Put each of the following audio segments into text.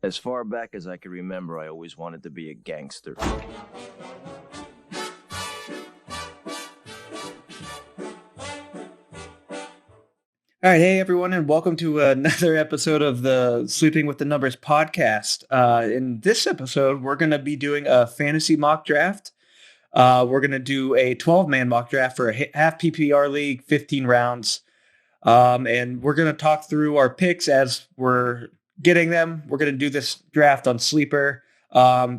As far back as I can remember, I always wanted to be a gangster. All right, hey everyone, and welcome to another episode of the Sleeping with the Numbers podcast. In this episode, we're going to be doing a fantasy mock draft. We're going to do a 12-man mock draft for a half PPR league, 15 rounds. And we're going to talk through our picks as we're getting them. We're going to do this draft on Sleeper.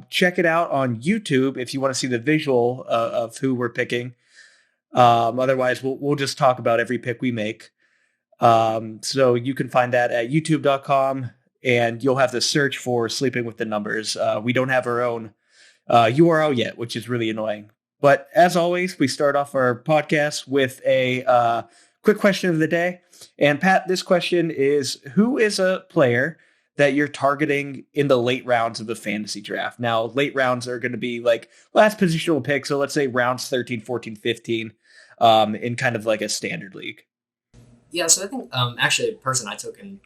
Check it out on YouTube if you want to see the visual of who we're picking. Otherwise, we'll just talk about every pick we make. So you can find that at youtube.com, and you'll have to search for Sleeping with the Numbers. We don't have our own URL yet, which is really annoying. But as always, we start off our podcast with a quick question of the day. And Pat, this question is, who is a player that you're targeting in the late rounds of the fantasy draft? Now, late rounds are going to be like last positional pick. So let's say rounds 13, 14, 15 in kind of like a standard league. Yeah, so I think actually a person I took in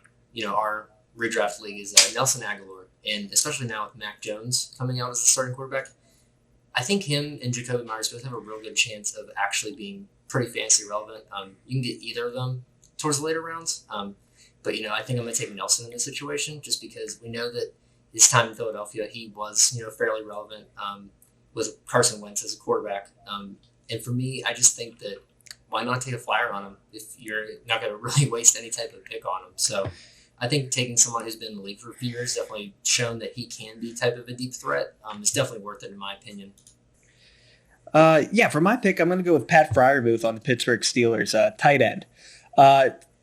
our redraft league is Nelson Aguilar, and especially now with Mac Jones coming out as the starting quarterback, I think him and Jacoby Myers both have a real good chance of actually being pretty fantasy relevant. You can get either of them towards the later rounds, but I think I'm going to take Nelson in this situation just because we know that his time in Philadelphia he was fairly relevant with Carson Wentz as a quarterback, and for me I just think that. Why not take a flyer on him if you're not going to really waste any type of pick on him? So I think taking someone who's been in the league for a few years, definitely shown that he can be type of a deep threat, is definitely worth it in my opinion. For my pick, I'm going to go with Pat Freiermuth on the Pittsburgh Steelers, tight end.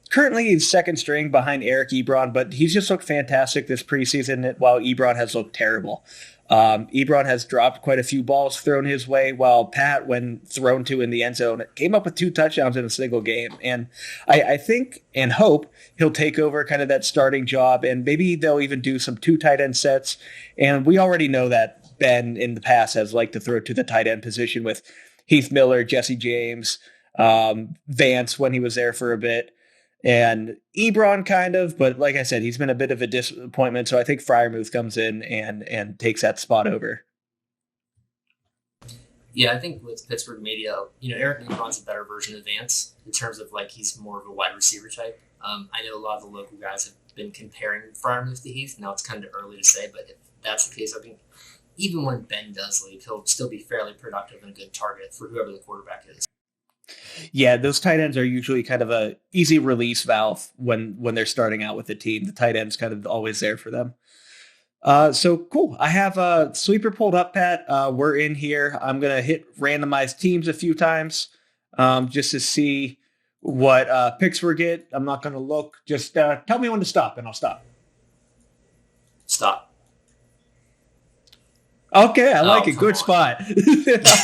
Currently, he's second string behind Eric Ebron, but he's just looked fantastic this preseason while Ebron has looked terrible. Ebron has dropped quite a few balls thrown his way, while Pat, when thrown to in the end zone, came up with 2 touchdowns in a single game. And I think and hope he'll take over kind of that starting job, and maybe they'll even do some 2 tight end sets. And we already know that Ben in the past has liked to throw to the tight end position with Heath Miller, Jesse James, Vance when he was there for a bit. And Ebron kind of, but like I said, he's been a bit of a disappointment. So I think Freiermuth comes in and takes that spot over. Yeah, I think with Pittsburgh media, Eric Ebron's a better version of Vance in terms of like he's more of a wide receiver type. I know a lot of the local guys have been comparing Freiermuth to Heath. Now it's kind of early to say, but if that's the case, I think even when Ben does leave, he'll still be fairly productive and a good target for whoever the quarterback is. Yeah, those tight ends are usually kind of a easy release valve when they're starting out with the team. The tight end's kind of always there for them. So cool. I have a Sleeper pulled up, Pat. We're in here. I'm going to hit randomized teams a few times just to see what picks we get. I'm not going to look. Just tell me when to stop and I'll stop. Stop. Okay, I like it. Good spot.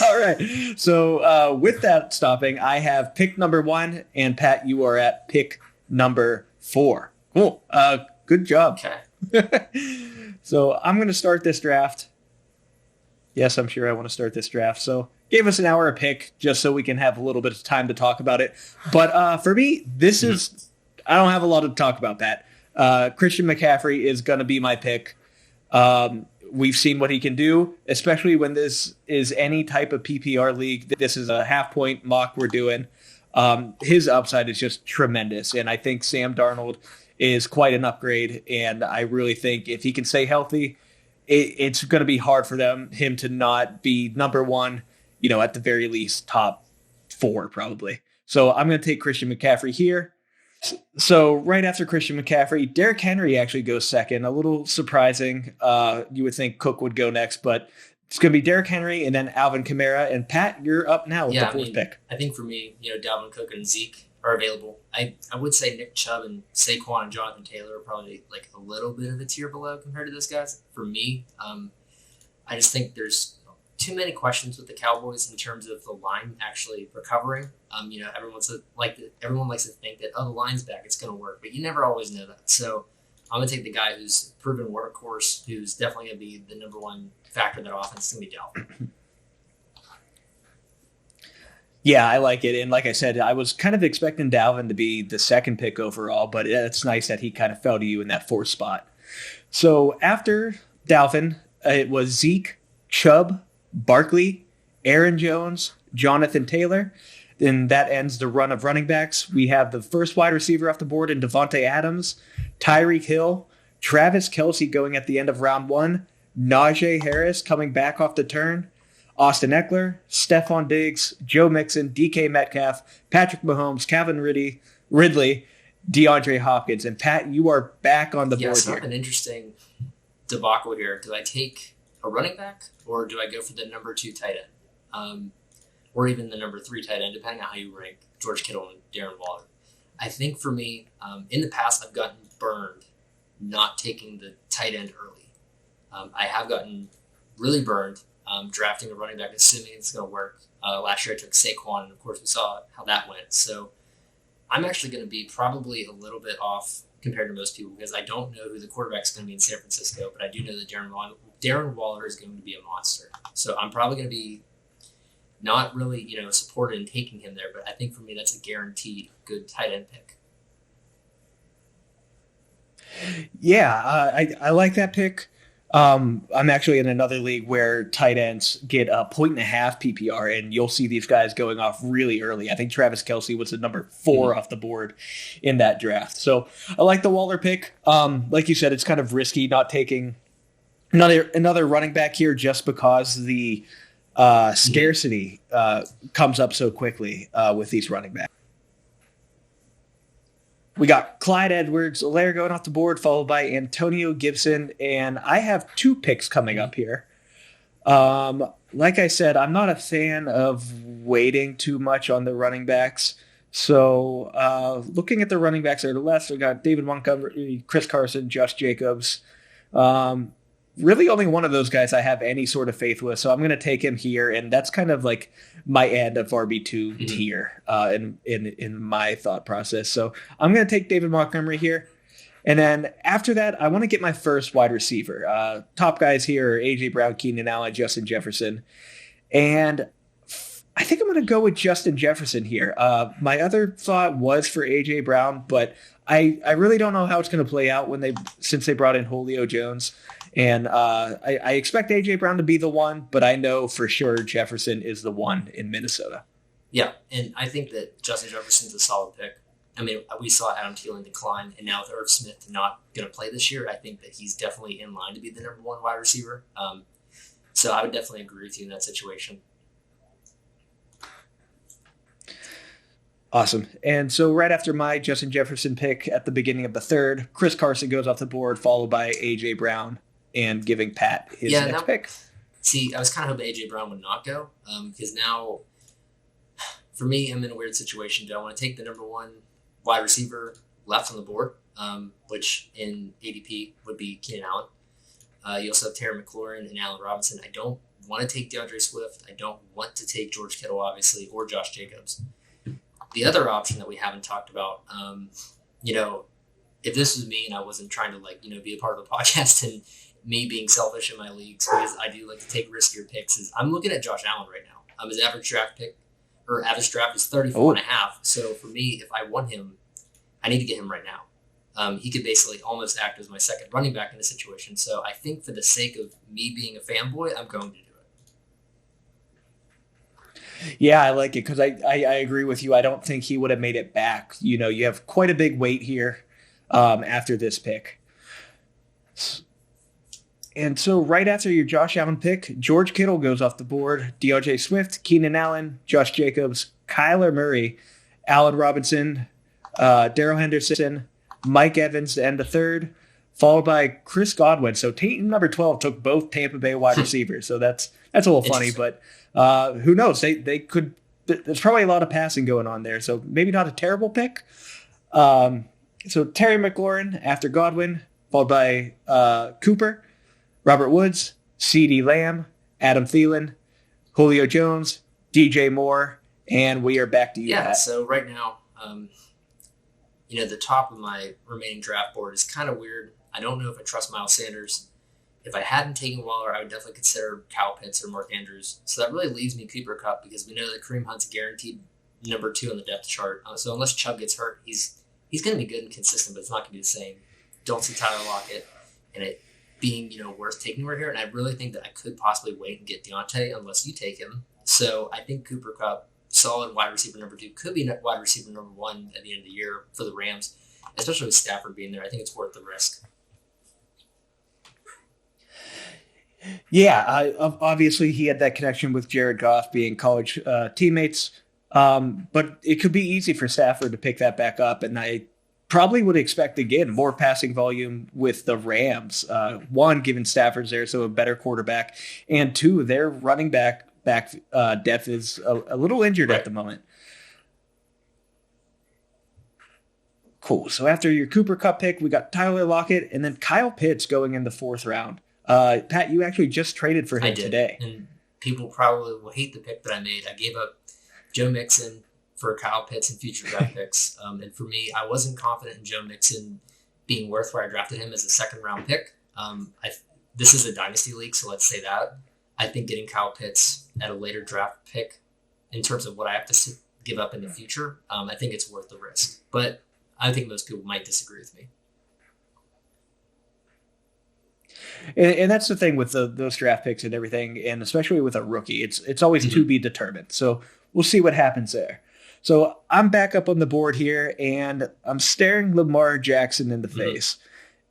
All right. So with that stopping, I have pick number 1, and Pat, you are at pick number 4. Cool. Good job. Okay. So I'm going to start this draft. Yes, I'm sure I want to start this draft. So gave us an hour a pick just so we can have a little bit of time to talk about it. But for me, this is, I don't have a lot to talk about, Pat. Christian McCaffrey is going to be my pick. We've seen what he can do, especially when this is any type of PPR league. This is a half-point mock we're doing. His upside is just tremendous, and I think Sam Darnold is quite an upgrade, and I really think if he can stay healthy, it's going to be hard for him to not be number 1, at the very least top 4 probably. So I'm going to take Christian McCaffrey here. So right after Christian McCaffrey, Derrick Henry actually goes second. A little surprising. You would think Cook would go next, but it's going to be Derrick Henry and then Alvin Kamara. And Pat, you're up now with the 4th pick. I think for me, Dalvin Cook and Zeke are available. I would say Nick Chubb and Saquon and Jonathan Taylor are probably like a little bit of a tier below compared to those guys. For me, I just think there's too many questions with the Cowboys in terms of the line actually recovering. Everyone likes to think that the line's back, it's going to work, but you never always know that. So I'm going to take the guy who's proven workhorse, who's definitely going to be the number 1 factor in that offense. It's going to be Dalvin. Yeah, I like it. And like I said, I was kind of expecting Dalvin to be the 2nd pick overall, but it's nice that he kind of fell to you in that 4th spot. So after Dalvin, it was Zeke, Chubb, Barkley, Aaron Jones, Jonathan Taylor. Then that ends the run of running backs. We have the first wide receiver off the board in Devontae Adams, Tyreek Hill, Travis Kelce going at the end of round 1, Najee Harris coming back off the turn, Austin Eckler, Stephon Diggs, Joe Mixon, DK Metcalf, Patrick Mahomes, Calvin Ridley, DeAndre Hopkins. And Pat, you are back on the board so here. An interesting debacle here. Do I take a running back or do I go for the number 2 tight end? Or even the number 3 tight end, depending on how you rank George Kittle and Darren Waller. I think for me, in the past, I've gotten burned not taking the tight end early. I have gotten really burned drafting a running back, assuming it's going to work. Last year I took Saquon, and of course we saw how that went. So I'm actually going to be probably a little bit off compared to most people because I don't know who the quarterback is going to be in San Francisco, but I do know that Darren Waller is going to be a monster. So I'm probably going to be not really, supported in taking him there, but I think for me that's a guaranteed good tight end pick. Yeah, I like that pick. I'm actually in another league where tight ends get a 1.5 PPR, and you'll see these guys going off really early. I think Travis Kelce was the number 4 off the board in that draft. So I like the Waller pick. Like you said, it's kind of risky not taking another running back here just because the scarcity comes up so quickly with these running backs. We got Clyde Edwards-Helaire going off the board, followed by Antonio Gibson, and I have 2 picks coming up here. Like I said, I'm not a fan of waiting too much on the running backs. So looking at the running backs there to the left, we got David Montgomery, Chris Carson, Josh Jacobs. Really only one of those guys I have any sort of faith with, so I'm going to take him here, and that's kind of like my end of RB2 tier in my thought process. So I'm going to take David Montgomery here, and then after that, I want to get my first wide receiver. Top guys here are A.J. Brown, Keenan Allen, Justin Jefferson, and I think I'm going to go with Justin Jefferson here. My other thought was for A.J. Brown, but I really don't know how it's going to play out since they brought in Julio Jones. And I expect A.J. Brown to be the one, but I know for sure Jefferson is the one in Minnesota. Yeah, and I think that Justin Jefferson's a solid pick. I mean, we saw Adam Thielen decline, and now with Irv Smith not going to play this year, I think that he's definitely in line to be the number 1 wide receiver. So I would definitely agree with you in that situation. Awesome. And so right after my Justin Jefferson pick at the beginning of the 3rd, Chris Carson goes off the board, followed by A.J. Brown, and giving Pat his next pick. See, I was kind of hoping A.J. Brown would not go because now, for me, I'm in a weird situation. Do I want to take the number 1 wide receiver left on the board, which in ADP would be Keenan Allen? You also have Terry McLaurin and Allen Robinson. I don't want to take DeAndre Swift. I don't want to take George Kittle, obviously, or Josh Jacobs. The other option that we haven't talked about, if this was me and I wasn't trying to be a part of the podcast and me being selfish in my leagues because I do like to take riskier picks, is I'm looking at Josh Allen right now. His average draft is 34.5. So for me, if I want him, I need to get him right now. He could basically almost act as my second running back in this situation. So I think for the sake of me being a fanboy, I'm going to do it. Yeah, I like it because I agree with you. I don't think he would have made it back. You have quite a big wait here after this pick. And so right after your Josh Allen pick, George Kittle goes off the board, DeAndre Swift, Keenan Allen, Josh Jacobs, Kyler Murray, Allen Robinson, Darrell Henderson, Mike Evans to end the 3rd, followed by Chris Godwin. So team number 12 took both Tampa Bay wide receivers. So that's a little funny, but who knows? They could. There's probably a lot of passing going on there, so maybe not a terrible pick. So Terry McLaurin after Godwin, followed by Cooper, Robert Woods, CeeDee Lamb, Adam Thielen, Julio Jones, DJ Moore, and we are back to you. Yeah, Pat. so right now, the top of my remaining draft board is kind of weird. I don't know if I trust Miles Sanders. If I hadn't taken Waller, I would definitely consider Kyle Pitts or Mark Andrews. So that really leaves me Cooper Kupp because we know that Kareem Hunt's guaranteed number 2 on the depth chart. So unless Chubb gets hurt, he's going to be good and consistent, but it's not going to be the same. Don't see Tyler Lockett. and it being, worth taking right here. And I really think that I could possibly wait and get Deontay unless you take him. So I think Cooper Kupp, solid wide receiver number 2, could be wide receiver number 1 at the end of the year for the Rams, especially with Stafford being there. I think it's worth the risk. Yeah, obviously he had that connection with Jared Goff being college teammates, but it could be easy for Stafford to pick that back up, and I probably would expect, again, more passing volume with the Rams. One, given Stafford's there, so a better quarterback, and 2, their running back depth is a little injured at the moment. Cool. So after your Cooper Kupp pick, we got Tyler Lockett and then Kyle Pitts going in the 4th round. Pat, you actually just traded for him today. And people probably will hate the pick that I made. I gave up Joe Mixon for Kyle Pitts and future draft picks. And for me, I wasn't confident in Joe Mixon being worth where I drafted him as a 2nd-round pick. This is a dynasty league, so let's say that. I think getting Kyle Pitts at a later draft pick, in terms of what I have to give up in the future, I think it's worth the risk. But I think most people might disagree with me. And that's the thing with those draft picks and everything, and especially with a rookie, it's always to be determined. So we'll see what happens there. So I'm back up on the board here, and I'm staring Lamar Jackson in the face.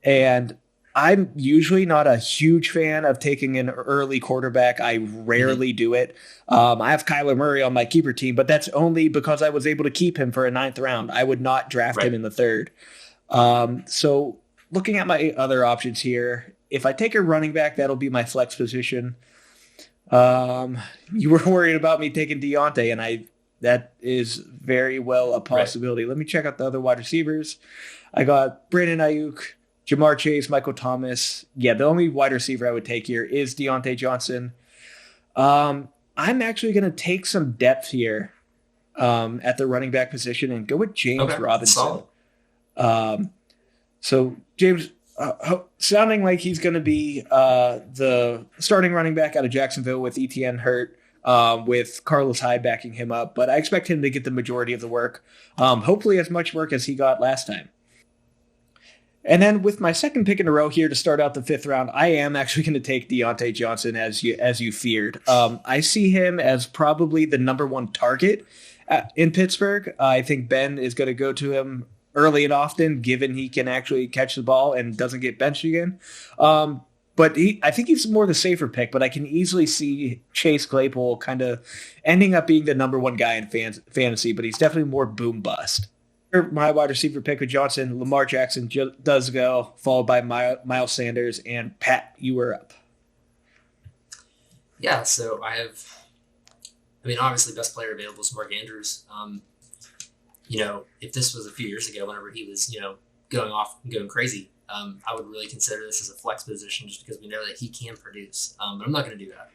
And I'm usually not a huge fan of taking an early quarterback. I rarely do it. I have Kyler Murray on my keeper team, but that's only because I was able to keep him for a 9th round. I would not draft him in the 3rd. So looking at my other options here, if I take a running back, that'll be my flex position. You were worried about me taking Deontay, and that is very well a possibility. Let me check out the other wide receivers. I got Brandon Ayuk, Jamar Chase, Michael Thomas. Yeah, the only wide receiver I would take here is Deontay Johnson. I'm actually going to take some depth here at the running back position and go with James Robinson. So James, sounding like he's going to be the starting running back out of Jacksonville with Etienne hurt, with Carlos Hyde backing him up. But I expect him to get the majority of the work, hopefully as much work as he got last time. And then with my 2nd pick in a row here to start out the 5th round, I am actually going to take Deontay Johnson as you feared. I see him as probably the number 1 target in Pittsburgh. I think Ben is going to go to him early and often, given he can actually catch the ball and doesn't get benched again. But I think he's more the safer pick, but I can easily see Chase Claypool kind of ending up being the number 1 guy in fantasy, but he's definitely more boom bust. My wide receiver pick with Johnson, Lamar Jackson does go, followed by Miles Sanders, and Pat, you were up. Yeah, so obviously best player available is Mark Andrews. If this was a few years ago, whenever he was, going off and going crazy, I would really consider this as a flex position just because we know that he can produce. But I'm not going to do that.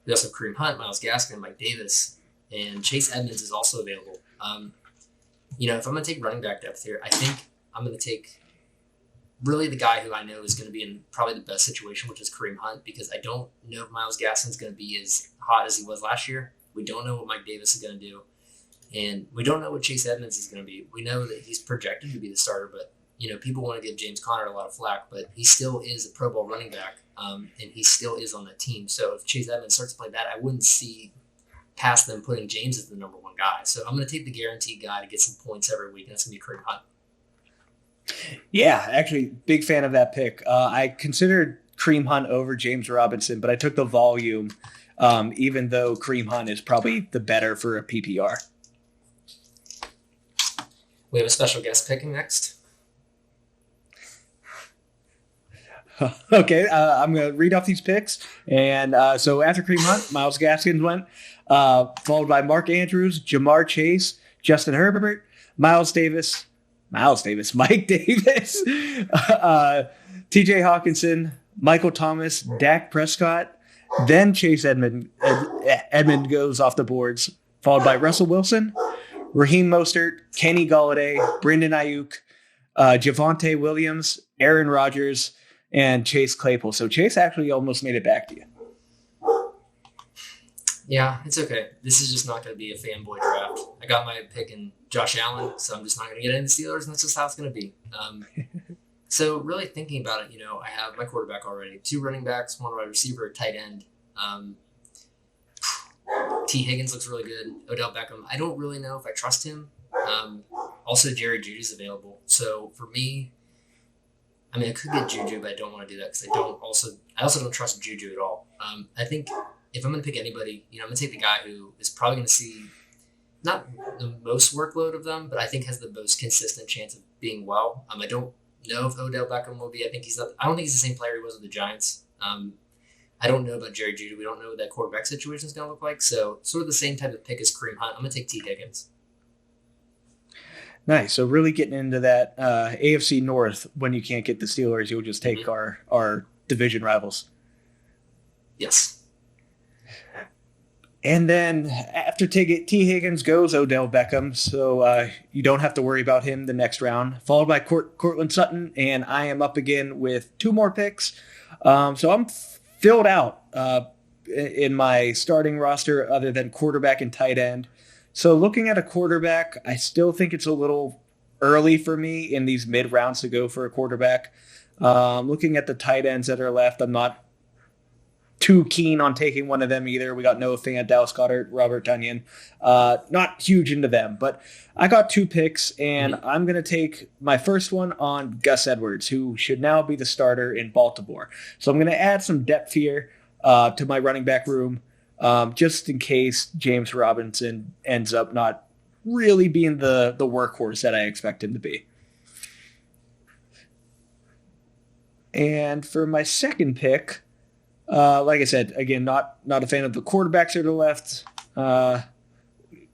We also have Kareem Hunt, Myles Gaskin, Mike Davis, and Chase Edmonds is also available. If I'm going to take running back depth here, I think I'm going to take really the guy who I know is going to be in probably the best situation, which is Kareem Hunt, because I don't know if Myles Gaskin's going to be as hot as he was last year. We don't know what Mike Davis is going to do. And we don't know what Chase Edmonds is going to be. We know that he's projected to be the starter, but, people want to give James Conner a lot of flack, but he still is a Pro Bowl running back, and he still is on the team. So if Chase Edmonds starts to play bad, I wouldn't see past them putting James as the number 1 guy. So I'm going to take the guaranteed guy to get some points every week, and that's going to be Kareem Hunt. Yeah, actually, big fan of that pick. I considered Kareem Hunt over James Robinson, but I took the volume, even though Kareem Hunt is probably the better for a PPR. We have a special guest picking next. Okay, I'm going to read off these picks. And so after Kareem Hunt, Myles Gaskin went, followed by Mark Andrews, Jamar Chase, Justin Herbert, Mike Davis, TJ Hawkinson, Michael Thomas, Dak Prescott. Then Chase Edmond goes off the boards, followed by Russell Wilson, Raheem Mostert, Kenny Golladay, Brandon Ayuk, Javonte Williams, Aaron Rodgers, and Chase Claypool. So Chase actually almost made it back to you. Yeah, it's okay. This is just not going to be a fanboy draft. I got my pick in Josh Allen, so I'm just not going to get into Steelers, and that's just how it's going to be. So really thinking about it, I have my quarterback already, 2 running backs, 1 wide receiver, a tight end. Um, T. Higgins looks really good. Odell Beckham, I don't really know if I trust him. Also, Jerry Judy's available. So for me, I mean, I could get Juju, but I don't want to do that because I also don't trust Juju at all. I think if I'm going to pick anybody, I'm going to take the guy who is probably going to see not the most workload of them, but I think has the most consistent chance of being well. I don't know if Odell Beckham will be. I don't think he's the same player he was with the Giants. I don't know about Jerry Judy. We don't know what that quarterback situation is going to look like. So sort of the same type of pick as Kareem Hunt. I'm going to take T. Higgins. Nice. So really getting into that AFC North. When you can't get the Steelers, you'll just take our division rivals. Yes. And then after T. Higgins goes Odell Beckham, so you don't have to worry about him the next round. Followed by Cortland Sutton, and I am up again with 2 more picks. So I'm filled out in my starting roster other than quarterback and tight end. So looking at a quarterback, I still think it's a little early for me in these mid rounds to go for a quarterback. Looking at the tight ends that are left, I'm not too keen on taking one of them either. We got Noah Fant, Dallas Goedert, Robert Tonyan. Not huge into them, but I got 2 picks, and I'm going to take my first one on Gus Edwards, who should now be the starter in Baltimore. So I'm going to add some depth here to my running back room. Just in case James Robinson ends up not really being the workhorse that I expect him to be. And for my second pick, like I said, again, not a fan of the quarterbacks to the left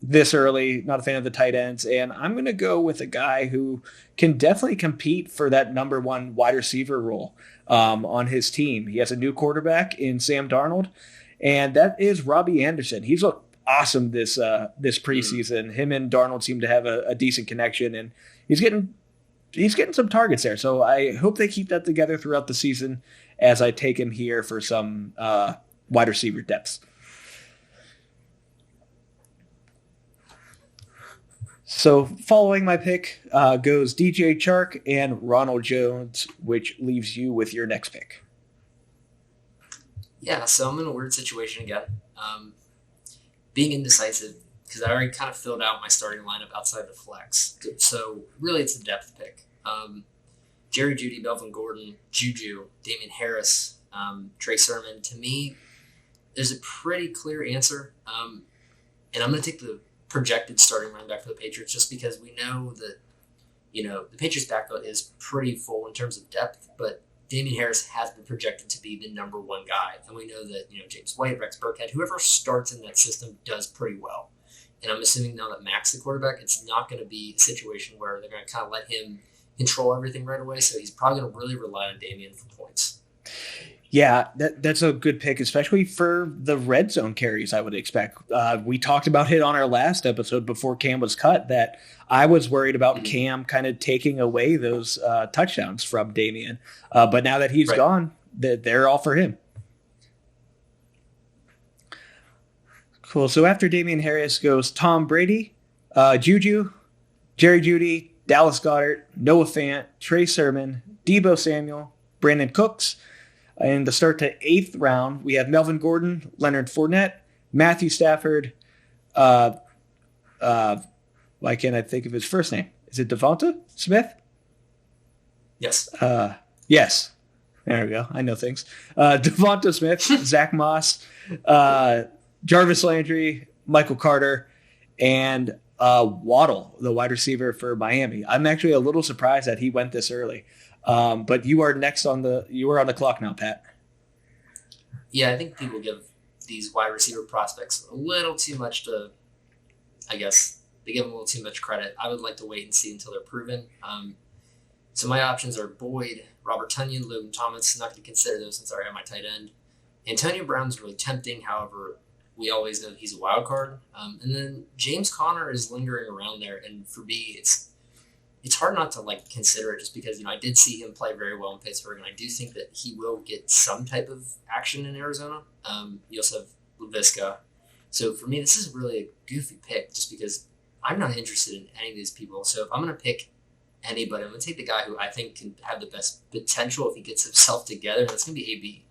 this early, not a fan of the tight ends, and I'm going to go with a guy who can definitely compete for that number 1 wide receiver role on his team. He has a new quarterback in Sam Darnold, and that is Robbie Anderson. He's looked awesome this preseason. Him and Darnold seem to have a decent connection, and he's getting some targets there. So I hope they keep that together throughout the season as I take him here for some wide receiver depths. So following my pick goes DJ Chark and Ronald Jones, which leaves you with your next pick. Yeah, so I'm in a weird situation again. Being indecisive, because I already kind of filled out my starting lineup outside the flex. So really it's a depth pick. Jerry Judy, Melvin Gordon, Juju, Damian Harris, Trey Sermon. To me, there's a pretty clear answer. And I'm going to take the projected starting running back for the Patriots just because we know that, the Patriots backfield is pretty full in terms of depth, but Damian Harris has been projected to be the number 1 guy. And we know that, James White, Rex Burkhead, whoever starts in that system does pretty well. And I'm assuming now that Mac's the quarterback, it's not going to be a situation where they're going to kind of let him control everything right away. So he's probably going to really rely on Damian for points. Yeah, that's a good pick, especially for the red zone carries, I would expect. We talked about it on our last episode before Cam was cut that I was worried about Cam kind of taking away those touchdowns from Damian. But now that he's gone, they're all for him. Cool. So after Damian Harris goes Tom Brady, Juju, Jerry Judy, Dallas Goedert, Noah Fant, Trey Sermon, Deebo Samuel, Brandon Cooks. In the start to 8th round, we have Melvin Gordon, Leonard Fournette, Matthew Stafford. Why can't I think of his first name? Is it Devonta Smith? Yes. Yes. There we go. I know things. Devonta Smith, Zach Moss, Jarvis Landry, Michael Carter, and Waddle, the wide receiver for Miami. I'm actually a little surprised that he went this early. But you are you are on the clock now, Pat. Yeah, I think people give these wide receiver prospects a little too much they give them a little too much credit. I would like to wait and see until they're proven. So my options are Boyd, Robert Tonyan, Logan Thomas. Not going to consider those since I already have my tight end. Antonio Brown's really tempting. However, we always know that he's a wild card. And then James Conner is lingering around there. And for me, it's hard not to consider it just because, I did see him play very well in Pittsburgh, and I do think that he will get some type of action in Arizona. You also have LaVisca. So for me, this is really a goofy pick just because I'm not interested in any of these people. So if I'm going to pick anybody. I'm going to take the guy who I think can have the best potential if he gets himself together, and that's going to be AB.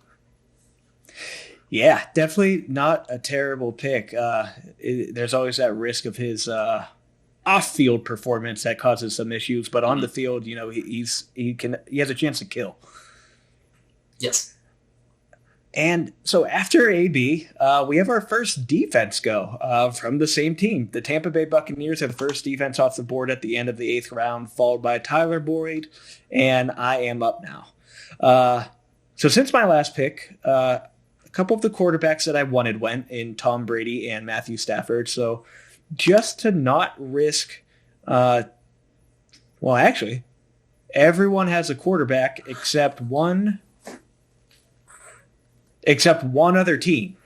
Yeah, definitely not a terrible pick. There's always that risk of his off-field performance that causes some issues, but on the field, he has a chance to kill. Yes. And so after AB, we have our first defense go from the same team. The Tampa Bay Buccaneers have the first defense off the board at the end of the 8th round, followed by Tyler Boyd, and I am up now. So since my last pick, a couple of the quarterbacks that I wanted went in Tom Brady and Matthew Stafford. So just to not risk, actually, everyone has a quarterback except one other team.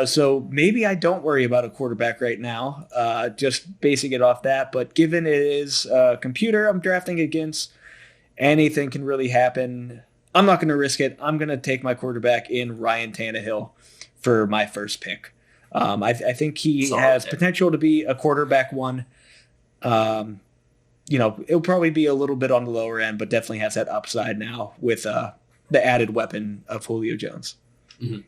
So maybe I don't worry about a quarterback right now, just basing it off that. But given it is a computer I'm drafting against, anything can really happen. I'm not going to risk it. I'm going to take my quarterback in Ryan Tannehill for my first pick. I think he has potential to be a quarterback one. It'll probably be a little bit on the lower end, but definitely has that upside now with the added weapon of Julio Jones. Mm-hmm.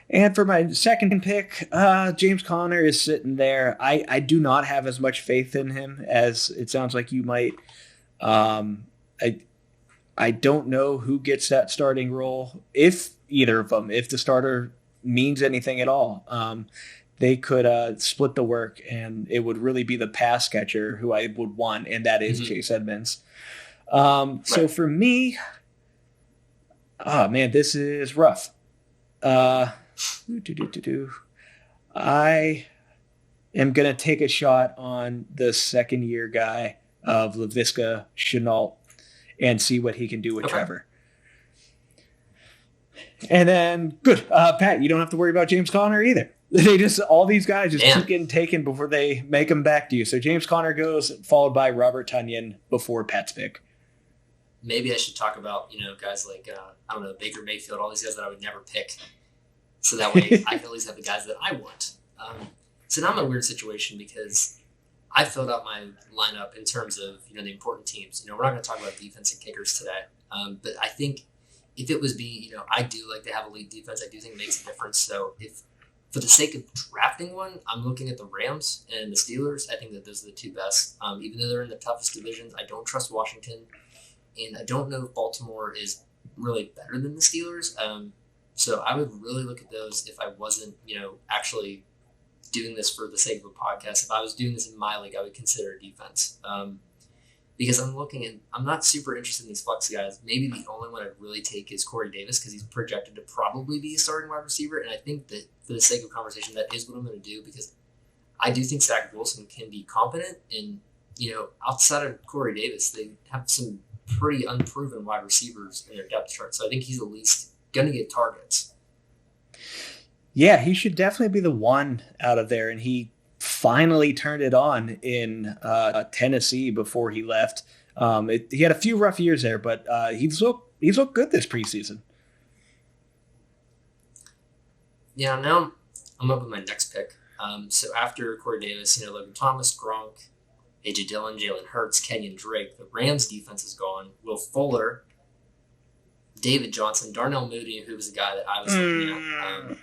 And for my second pick, James Conner is sitting there. I do not have as much faith in him as it sounds like you might. I don't know who gets that starting role, if either of them, if the starter means anything at all. They could split the work, and it would really be the pass catcher who I would want, and that is Chase Edmonds. So for me, this is rough. I am going to take a shot on the second-year guy of Laviska Shenault and see what he can do with Trevor. And then, good. Pat, you don't have to worry about James Conner either. All these guys just keep getting taken before they make them back to you. So James Conner goes, followed by Robert Tonyan before Pat's pick. Maybe I should talk about, guys like, Baker Mayfield, all these guys that I would never pick. So that way I can at least have the guys that I want. So now I'm in a weird situation because I filled out my lineup in terms of, the important teams. We're not going to talk about defense and kickers today. But I think if it was me, I do like to have a lead defense. I do think it makes a difference. So if, for the sake of drafting one, I'm looking at the Rams and the Steelers. I think that those are the two best. Even though they're in the toughest divisions, I don't trust Washington. And I don't know if Baltimore is really better than the Steelers. So I would really look at those if I wasn't, actually doing this for the sake of a podcast. If I was doing this in my league, I would consider defense. Because I'm not super interested in these flex guys. Maybe the only one I'd really take is Corey Davis because he's projected to probably be a starting wide receiver. And I think that for the sake of conversation, that is what I'm going to do because I do think Zach Wilson can be competent. And, outside of Corey Davis, they have some pretty unproven wide receivers in their depth chart. So I think he's at least going to get targets. Yeah, he should definitely be the one out of there. And he finally turned it on in Tennessee before he left. He had a few rough years there, but he's looked good this preseason. Yeah, now I'm up with my next pick. So after Corey Davis, Logan Thomas, Gronk, A.J. Dillon, Jalen Hurts, Kenyon Drake, the Rams defense is gone. Will Fuller, David Johnson, Darnell Mooney, who was the guy that I was looking at,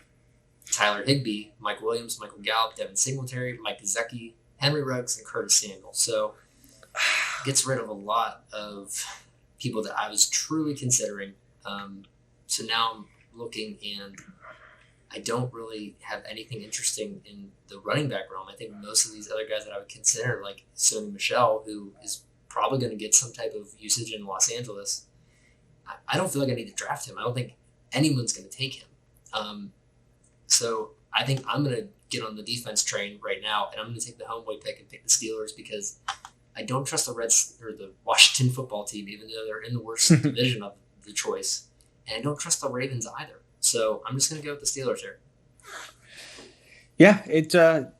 Tyler Higbee, Mike Williams, Michael Gallup, Devin Singletary, Mike Gesicki, Henry Ruggs, and Curtis Samuel. So gets rid of a lot of people that I was truly considering. So now I'm looking, and I don't really have anything interesting in the running back realm. I think most of these other guys that I would consider, like Sony Michel, who is probably going to get some type of usage in Los Angeles, I don't feel like I need to draft him. I don't think anyone's going to take him. So I think I'm going to get on the defense train right now, and I'm going to take the homeboy pick and pick the Steelers because I don't trust the Washington football team, even though they're in the worst division of the choice, and I don't trust the Ravens either. So I'm just going to go with the Steelers here. Yeah, it's a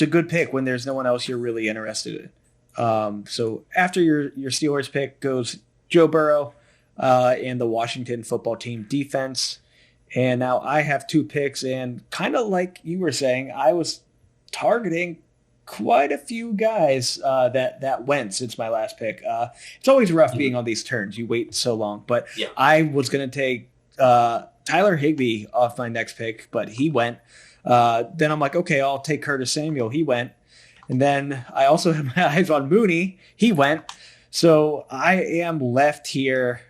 good pick when there's no one else you're really interested in. So after your Steelers pick goes Joe Burrow and the Washington football team defense. And now I have two picks, and kind of like you were saying, I was targeting quite a few guys that went since my last pick. It's always rough being on these turns. You wait so long. But Yeah. I was going to take Tyler Higbee off my next pick, but he went. Then I'm like, okay, I'll take Curtis Samuel. He went. And then I also had my eyes on Mooney. He went. So I am left here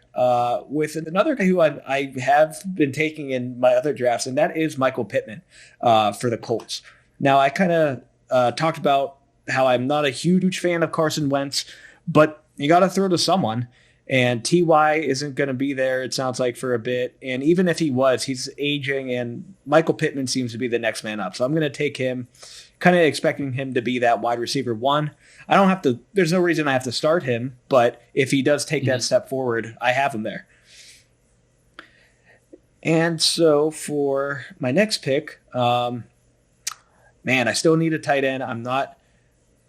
with another guy who I have been taking in my other drafts, and that is Michael Pittman for the Colts. Now, I kind of talked about how I'm not a huge fan of Carson Wentz, but you got to throw to someone. And T.Y. isn't going to be there, it sounds like, for a bit. And even if he was, he's aging, and Michael Pittman seems to be the next man up. So I'm going to take him, kind of expecting him to be that wide receiver one. I don't have to, there's no reason I have to start him, but if he does take that step forward, I have him there. And so for my next pick, man, I still need a tight end. I'm not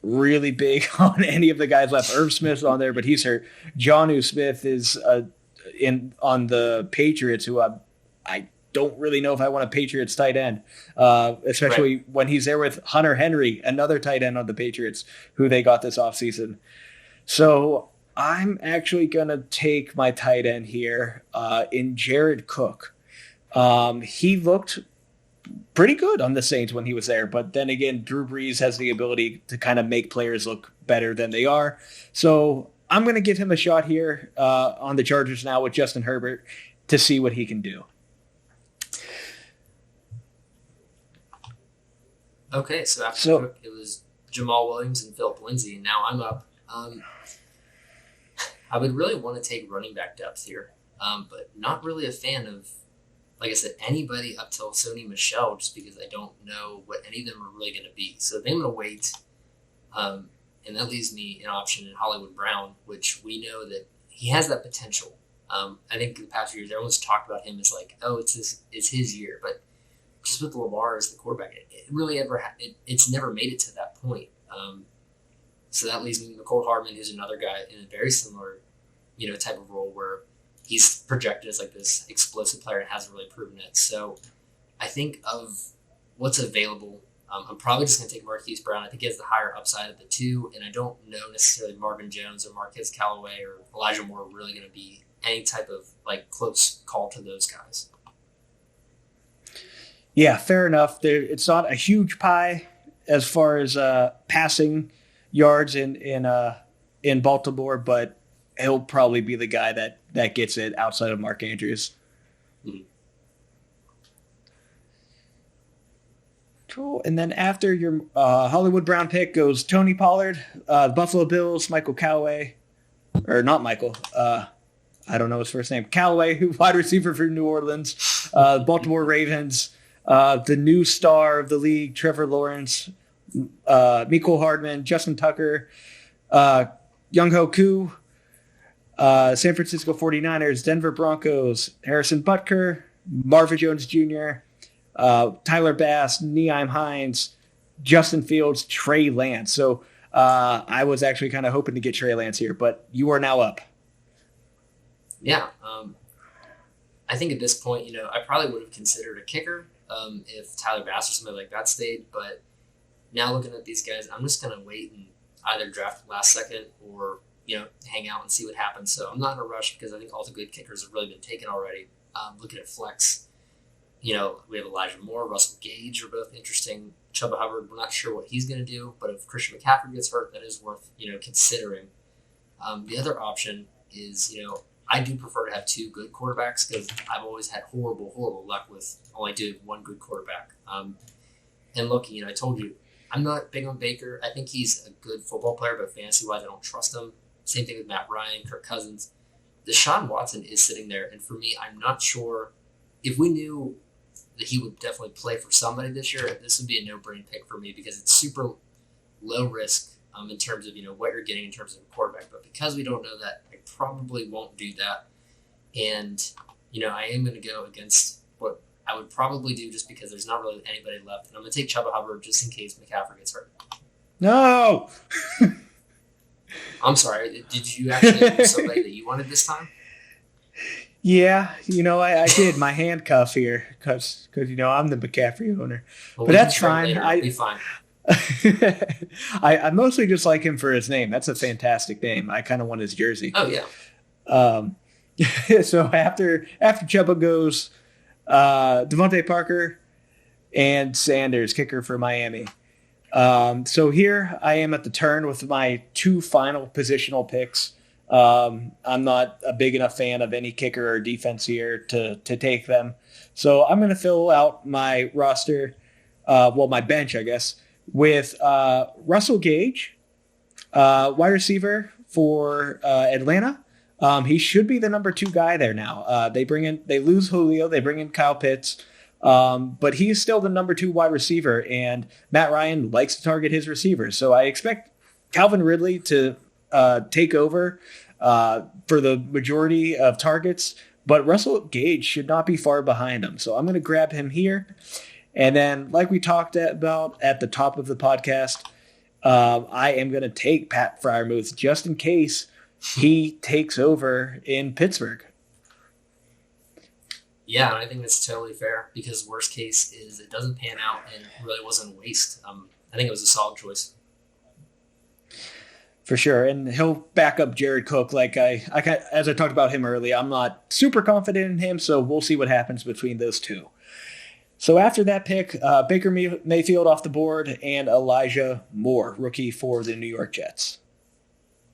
really big on any of the guys left. Irv Smith's on there, but he's hurt. Jonnu Smith is on the Patriots, who I don't really know if I want a Patriots tight end, especially when he's there with Hunter Henry, another tight end on the Patriots, who they got this offseason. So I'm actually going to take my tight end here in Jared Cook. He looked pretty good on the Saints when he was there. But then again, Drew Brees has the ability to kind of make players look better than they are. So I'm going to give him a shot here on the Chargers now with Justin Herbert to see what he can do. Okay, so after Cook, it was Jamal Williams and Philip Lindsay, and now I'm up. I would really want to take running back depth here, but not really a fan of, like I said, anybody up till Sony Michel, just because I don't know what any of them are really going to be. So I think I'm going to wait, and that leaves me an option in Hollywood Brown, which we know that he has that potential. I think in the past few years, everyone's talked about him as like, oh, it's his year, but just with Lamar as the quarterback, it's never made it to that point. So that leaves me Mecole Hardman, who's another guy in a very similar, type of role where he's projected as like this explosive player and hasn't really proven it. So I think of what's available, I'm probably just going to take Marquise Brown. I think he has the higher upside of the two, and I don't know necessarily Marvin Jones or Marquez Callaway or Elijah Moore are really going to be any type of like close call to those guys. Yeah, fair enough. It's not a huge pie as far as passing yards in Baltimore, but he'll probably be the guy that gets it outside of Mark Andrews. Mm-hmm. Cool. And then after your Hollywood Brown pick goes Tony Pollard, Buffalo Bills, Michael Callaway, or not Michael. I don't know his first name. Callaway, who wide receiver for New Orleans, Baltimore Ravens. The new star of the league, Trevor Lawrence, Mecole Hardman, Justin Tucker, Young-Ho Koo, San Francisco 49ers, Denver Broncos, Harrison Butker, Marvin Jones Jr., Tyler Bass, Nyheim Hines, Justin Fields, Trey Lance. So I was actually kind of hoping to get Trey Lance here, but you are now up. Yeah. I think at this point, I probably would have considered a kicker if Tyler Bass or somebody like that stayed. But now looking at these guys, I'm just going to wait and either draft last second or, hang out and see what happens. So I'm not in a rush because I think all the good kickers have really been taken already. Looking at flex, we have Elijah Moore, Russell Gage are both interesting. Chuba Hubbard, we're not sure what he's going to do, but if Christian McCaffrey gets hurt, that is worth, considering. The other option is, I do prefer to have two good quarterbacks because I've always had horrible luck with only doing one good quarterback. And look, I told you, I'm not big on Baker. I think he's a good football player, but fantasy-wise, I don't trust him. Same thing with Matt Ryan, Kirk Cousins. Deshaun Watson is sitting there, and for me, I'm not sure if we knew that he would definitely play for somebody this year, this would be a no-brain pick for me because it's super low risk in terms of what you're getting in terms of a quarterback. But because we don't know that, I probably won't do that. And I am going to go against what I would probably do just because there's not really anybody left. And I'm going to take Chuba Hubbard just in case McCaffrey gets hurt. No. I'm sorry. Did you actually do somebody that you wanted this time? Yeah, I did my handcuff here because I'm the McCaffrey owner. Well, but that's fine. It'll be fine. I mostly just like him for his name. That's a fantastic name. I kind of want his jersey. Oh yeah. Um, so after Chuba goes, Devontae Parker and Sanders, kicker for Miami. So here I am at the turn with my two final positional picks. I'm not a big enough fan of any kicker or defense here to take them. So I'm going to fill out my roster, my bench, I guess, with Russell Gage, wide receiver for Atlanta. He should be the number 2 guy there now. They lose Julio, they bring in Kyle Pitts, but he is still the number 2 wide receiver, and Matt Ryan likes to target his receivers. So I expect Calvin Ridley to take over for the majority of targets, but Russell Gage should not be far behind him. So I'm going to grab him here. And then, like we talked about at the top of the podcast, I am going to take Pat Freiermuth just in case he takes over in Pittsburgh. Yeah, I think that's totally fair because worst case is it doesn't pan out and really wasn't a waste. I think it was a solid choice. For sure, and he'll back up Jared Cook. Like as I talked about him earlier, I'm not super confident in him, so we'll see what happens between those two. So after that pick, Baker Mayfield off the board and Elijah Moore, rookie for the New York Jets.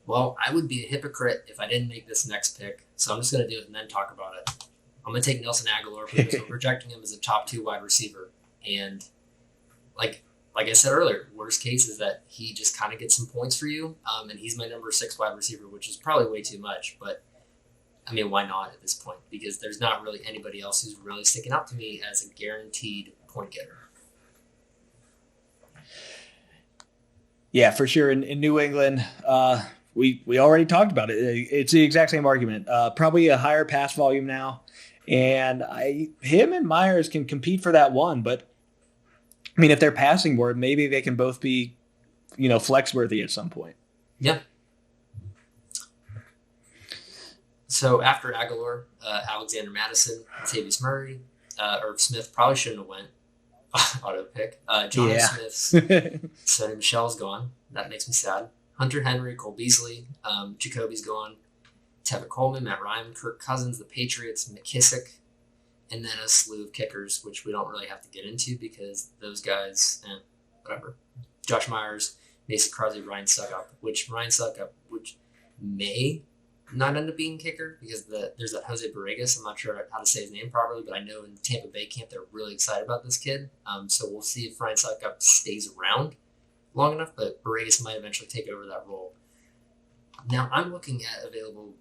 Well, I would be a hypocrite if I didn't make this next pick, so I'm just going to do it and then talk about it. I'm going to take Nelson Aguilar because we're projecting him as a top 2 wide receiver. And like I said earlier, worst case is that he just kind of gets some points for you, and he's my number 6 wide receiver, which is probably way too much. But, I mean, why not at this point? Because there's not really anybody else who's really sticking out to me as a guaranteed point getter. Yeah, for sure. In New England, we already talked about it. It's the exact same argument. Probably a higher pass volume now. And him and Myers can compete for that one. But, I mean, if they're passing more, maybe they can both be, flex worthy at some point. Yeah. So after Aguilar, Alexander Madison, Latavius Murray, Irv Smith probably shouldn't have went auto pick. John Smith's Sonny Michel's gone. That makes me sad. Hunter Henry, Cole Beasley, Jacoby's gone. Tevin Coleman, Matt Ryan, Kirk Cousins, the Patriots, McKissick, and then a slew of kickers, which we don't really have to get into because those guys, whatever. Josh Myers, Mason Crosby, Ryan Suckup, which may not end up being kicker because there's that Jose Borregas. I'm not sure how to say his name properly, but I know in Tampa Bay camp they're really excited about this kid. So we'll see if Ryan Suckup stays around long enough, but Borregas might eventually take over that role. Now I'm looking at available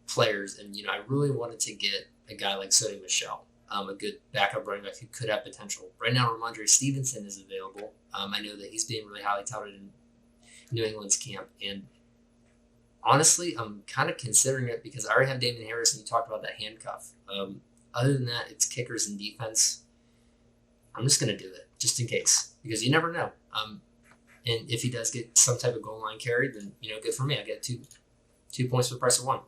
players, and I really wanted to get a guy like Sonny Michel, a good backup running back who could have potential. Right now, Ramondre Stevenson is available. I know that he's being really highly touted in New England's camp, and honestly, I'm kind of considering it because I already have Damon Harris, and you talked about that handcuff. Other than that, it's kickers and defense. I'm just going to do it just in case because you never know. And if he does get some type of goal line carry, then good for me. I get two points for the price of 1.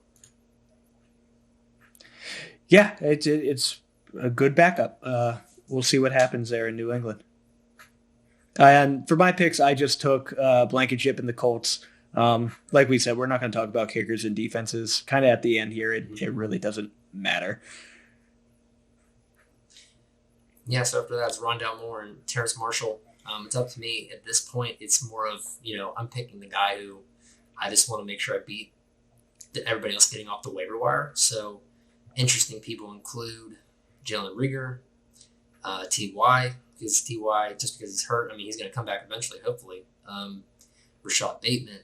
Yeah, it's a good backup. We'll see what happens there in New England. And for my picks, I just took Blankenship and the Colts. Like we said, we're not going to talk about kickers and defenses. Kind of at the end here, it really doesn't matter. Yeah, so after that, it's Rondale Moore and Terrace Marshall. It's up to me. At this point, it's more of, I'm picking the guy who I just want to make sure I beat everybody else getting off the waiver wire. So interesting people include Jalen Reagor, T.Y., because T.Y., just because he's hurt, he's going to come back eventually, hopefully. Rashad Bateman,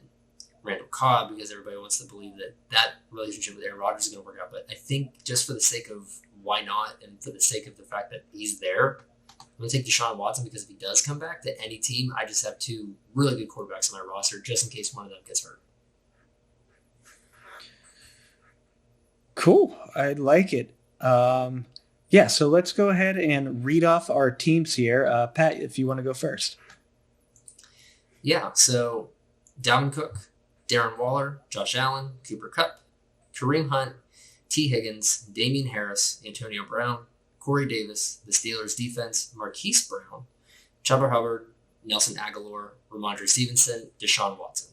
Randall Cobb, because everybody wants to believe that relationship with Aaron Rodgers is going to work out. But I think just for the sake of why not, and for the sake of the fact that he's there, I'm going to take Deshaun Watson because if he does come back to any team, I just have 2 really good quarterbacks on my roster just in case one of them gets hurt. Cool. I like it. So let's go ahead and read off our teams here. Pat, if you want to go first. Yeah, so Dalvin Cook, Darren Waller, Josh Allen, Cooper Kupp, Kareem Hunt, T. Higgins, Damian Harris, Antonio Brown, Corey Davis, the Steelers defense, Marquise Brown, Chuba Hubbard, Nelson Aguilar, Ramondre Stevenson, Deshaun Watson.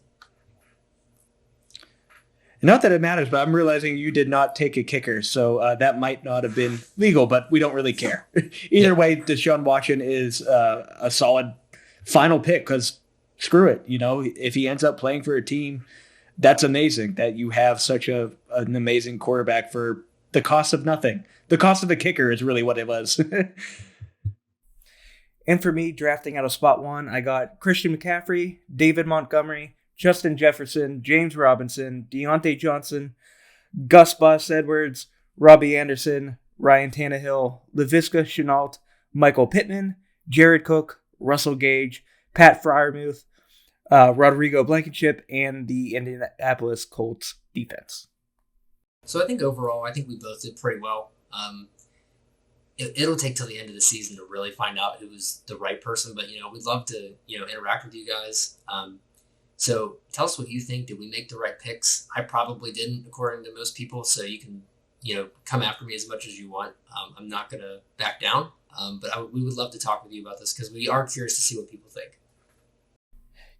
Not that it matters, but I'm realizing you did not take a kicker, so that might not have been legal, but we don't really care. Either way, Deshaun Watson is a solid final pick because screw it. If he ends up playing for a team, that's amazing that you have such an amazing quarterback for the cost of nothing. The cost of a kicker is really what it was. And for me, drafting out of spot 1, I got Christian McCaffrey, David Montgomery, Justin Jefferson, James Robinson, Deontay Johnson, Gus Bus Edwards, Robbie Anderson, Ryan Tannehill, Laviska Shenault, Michael Pittman, Jared Cook, Russell Gage, Pat Freiermuth, Rodrigo Blankenship, and the Indianapolis Colts defense. So I think overall, we both did pretty well. It'll take till the end of the season to really find out who was the right person, but we'd love to interact with you guys. So tell us what you think. Did we make the right picks? I probably didn't, according to most people. So you can come after me as much as you want. I'm not gonna back down. But we would love to talk with you about this because we are curious to see what people think.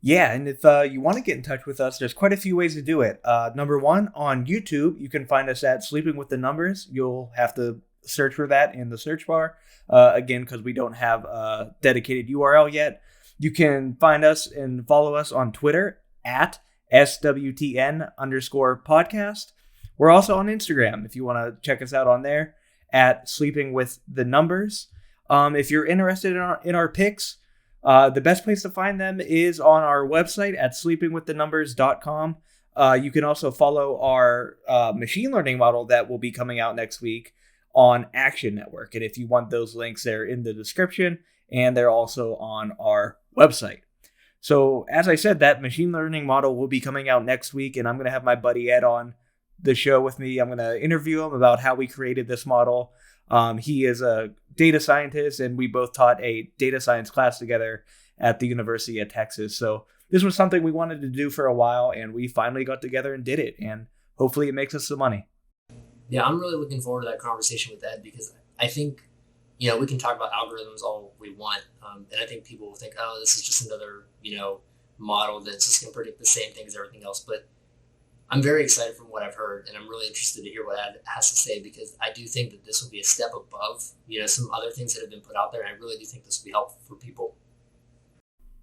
Yeah, and if you want to get in touch with us, there's quite a few ways to do it. Number 1, on YouTube, you can find us at Sleeping with the Numbers. You'll have to search for that in the search bar. Again, because we don't have a dedicated URL yet. You can find us and follow us on Twitter at SWTN_podcast. We're also on Instagram if you want to check us out on there at Sleeping with the Numbers. If you're interested in our picks, the best place to find them is on our website at sleepingwiththenumbers.com. You can also follow our machine learning model that will be coming out next week on Action Network. And if you want those links, they're in the description and they're also on our website. So as I said, that machine learning model will be coming out next week, and I'm going to have my buddy Ed on the show with me. I'm going to interview him about how we created this model. He is a data scientist, and we both taught a data science class together at the University of Texas. So this was something we wanted to do for a while, and we finally got together and did it, and hopefully it makes us some money. Yeah, I'm really looking forward to that conversation with Ed because I think, we can talk about algorithms all we want. And I think people will think, oh, this is just another, model that's just going to predict the same thing as everything else. But I'm very excited from what I've heard, and I'm really interested to hear what Ed has to say because I do think that this will be a step above, some other things that have been put out there. And I really do think this will be helpful for people.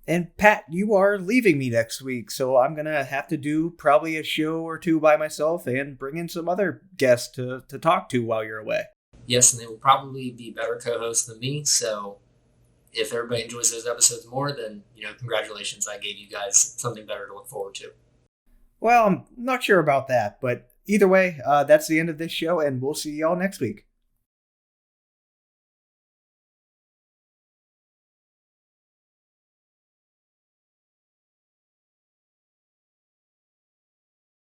And Pat, you are leaving me next week, so I'm going to have to do probably a show or two by myself and bring in some other guests to talk to while you're away. Yes, and they will probably be better co-hosts than me. So if everybody enjoys those episodes more, then, congratulations. I gave you guys something better to look forward to. Well, I'm not sure about that, but either way, that's the end of this show, and we'll see y'all next week.